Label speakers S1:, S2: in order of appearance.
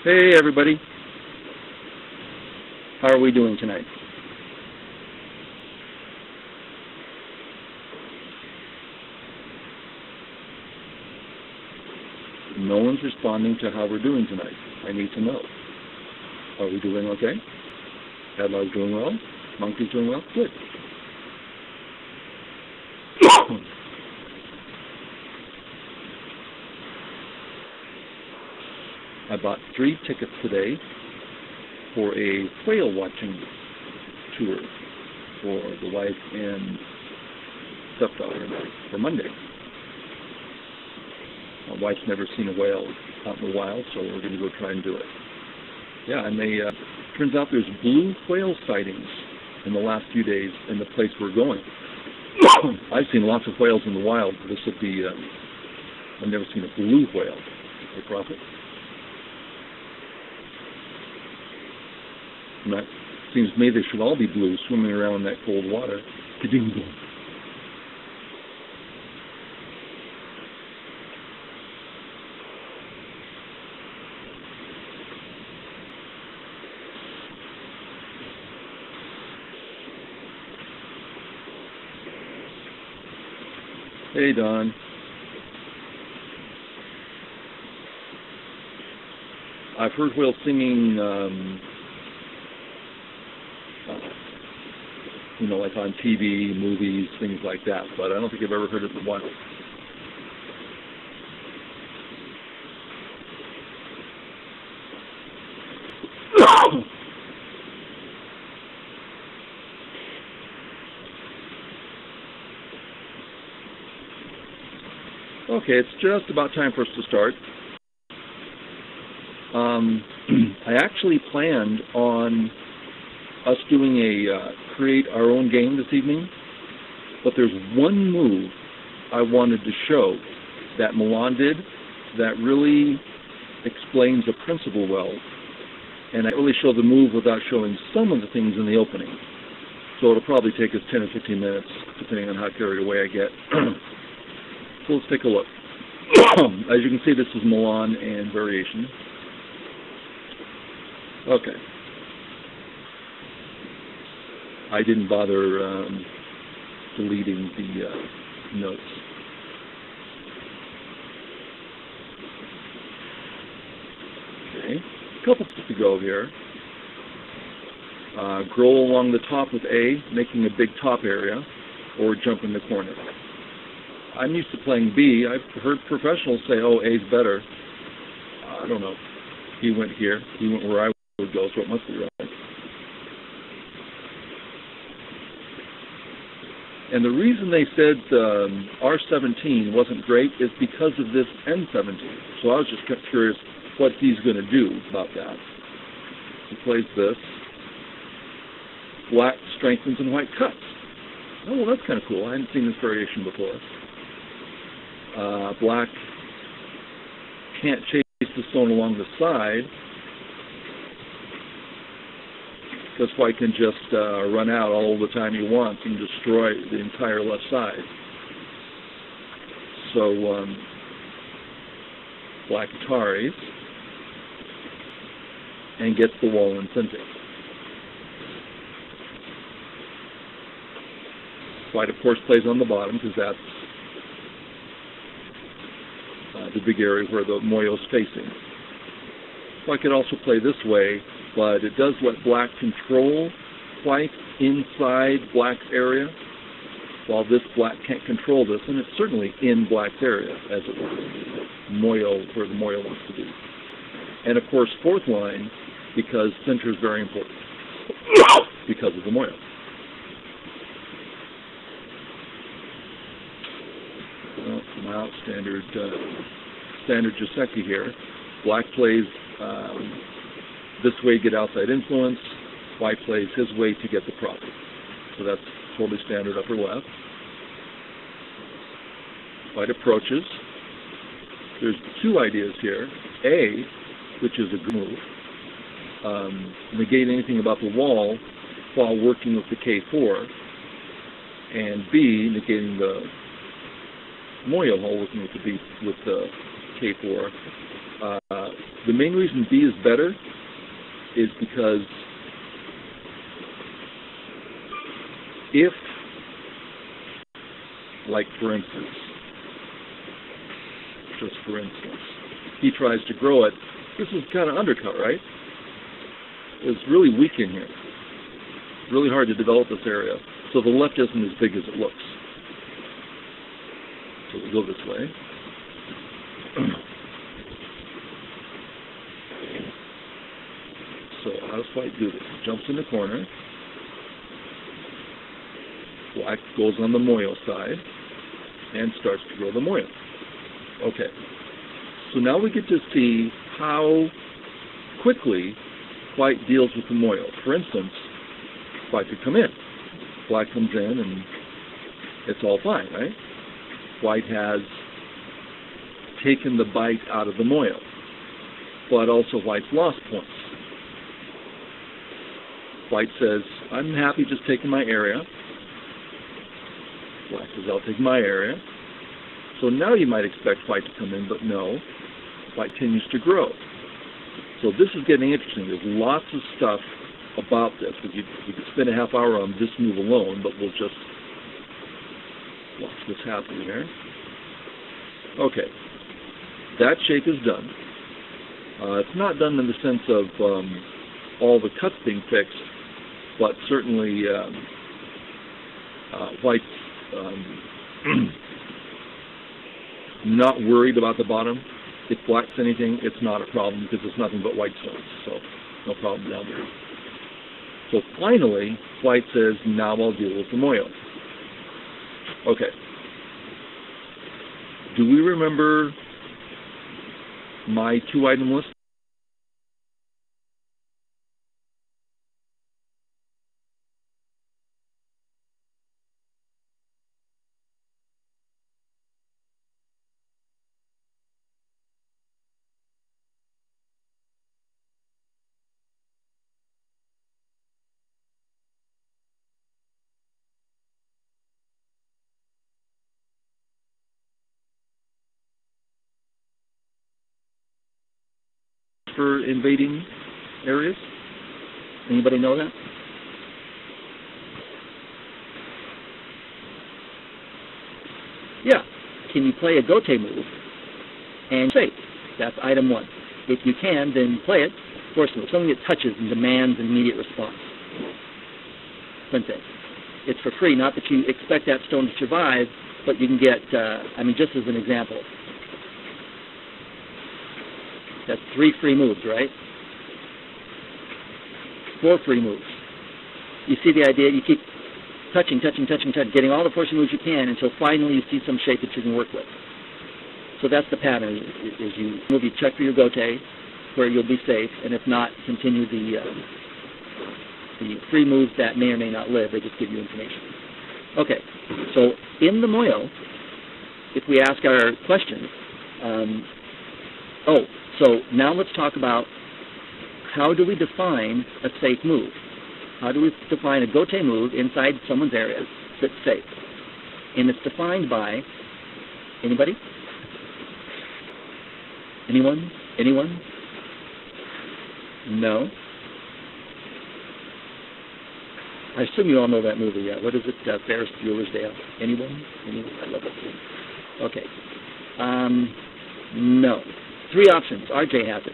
S1: Hey everybody, how are we doing tonight? No one's responding to how we're doing tonight. I need to know. Are we doing okay? Adlar's doing well? Monkey's doing well? Good. I bought 3 tickets today for a whale watching tour for the wife and stepdaughter for Monday. My wife's never seen a whale out in the wild, so we're going to go try and do it. Yeah, and turns out there's blue whale sightings in the last few days in the place we're going. I've seen lots of whales in the wild, but this would be, I've never seen a blue whale. Hey, Prophet. And that seems to me they should all be blue, swimming around in that cold water. Ka-ding-dong. Hey, Don. I've heard whales singing, like on TV, movies, things like that, but I don't think I've ever heard it in the wild. Okay, it's just about time for us to start. I actually planned on us doing a create our own game this evening, but there's one move I wanted to show that Milan did that really explains the principle well, and I really show the move without showing some of the things in the opening. So it'll probably take us 10 or 15 minutes, depending on how carried away I get. So let's take a look. As you can see, this is Milan and variation. Okay. I didn't bother deleting the notes. Okay, a couple to go here. Grow along the top with A, making a big top area, or jump in the corner. I'm used to playing B. I've heard professionals say, oh, A's better. I don't know. He went here. He went where I would go, so it must be right. And the reason they said R17 wasn't great is because of this N17. So I was just curious what he's going to do about that. He plays this. Black strengthens and white cuts. Oh, well, that's kind of cool. I hadn't seen this variation before. Black can't chase the stone along the side because white can just run out all the time he wants and destroy the entire left side. So black Ataris and gets the wall in center. White, of course, plays on the bottom because that's the big area where the Moyo's facing. So I could also play this way, but it does let black control white inside black's area, while this black can't control this, and it's certainly in black's area, as it were, Moyo, where the Moyo wants to be. And of course, fourth line, because center is very important, because of the Moyo. Well, come out, standard Joseki here. Black plays this way, get outside influence. White plays his way to get the profit. So that's totally standard upper left. White approaches. There's 2 ideas here. A, which is a good move, negate anything about the wall while working with the K4. And B, negating the Moyo hole working with the K4 The main reason B is better is because if, like for instance, he tries to grow it, this is kind of undercut, right? It's really weak in here. It's really hard to develop this area. So the left isn't as big as it looks. So we go this way. So how does white do this? Jumps in the corner. Black goes on the moyo side and starts to grow the moyo. Okay. So now we get to see how quickly white deals with the moyo. For instance, white could come in. Black comes in and it's all fine, right? White has taken the bite out of the moyo, but also white's lost points. White says, I'm happy just taking my area. Black says, I'll take my area. So now you might expect white to come in, but no, white continues to grow. So this is getting interesting. There's lots of stuff about this. We could spend a half hour on this move alone, but we'll just watch this happen here. Okay, that shape is done. It's not done in the sense of all the cuts being fixed, but certainly white's not worried about the bottom. If black's anything, it's not a problem because it's nothing but white stones, so no problem down there. So finally, white says, now I'll deal with the moyo. Okay. Do we remember my two-item list? For invading areas? Anybody know that? Yeah. Can you play a gote move and save? That's item one. If you can, then play it. Force move. Something that touches and demands an immediate response. Quinte. It's for free. Not that you expect that stone to survive, but you can get, just as an example. That's 3 free moves, right? 4 free moves. You see the idea? You keep touching, getting all the forcing moves you can until finally you see some shape that you can work with. So that's the pattern. Is you move, you check for your gote, where you'll be safe, and if not, continue the free moves that may or may not live. They just give you information. Okay, so in the moyo, if we ask our question, so now let's talk about how do we define a safe move? How do we define a gote move inside someone's area that's safe? And it's defined by, anybody? Anyone? Anyone? No? I assume you all know that movie. What is it? Ferris Bueller's Day Off. Anyone? Anyone? I love that movie. Okay. No. 3 options. RJ has it.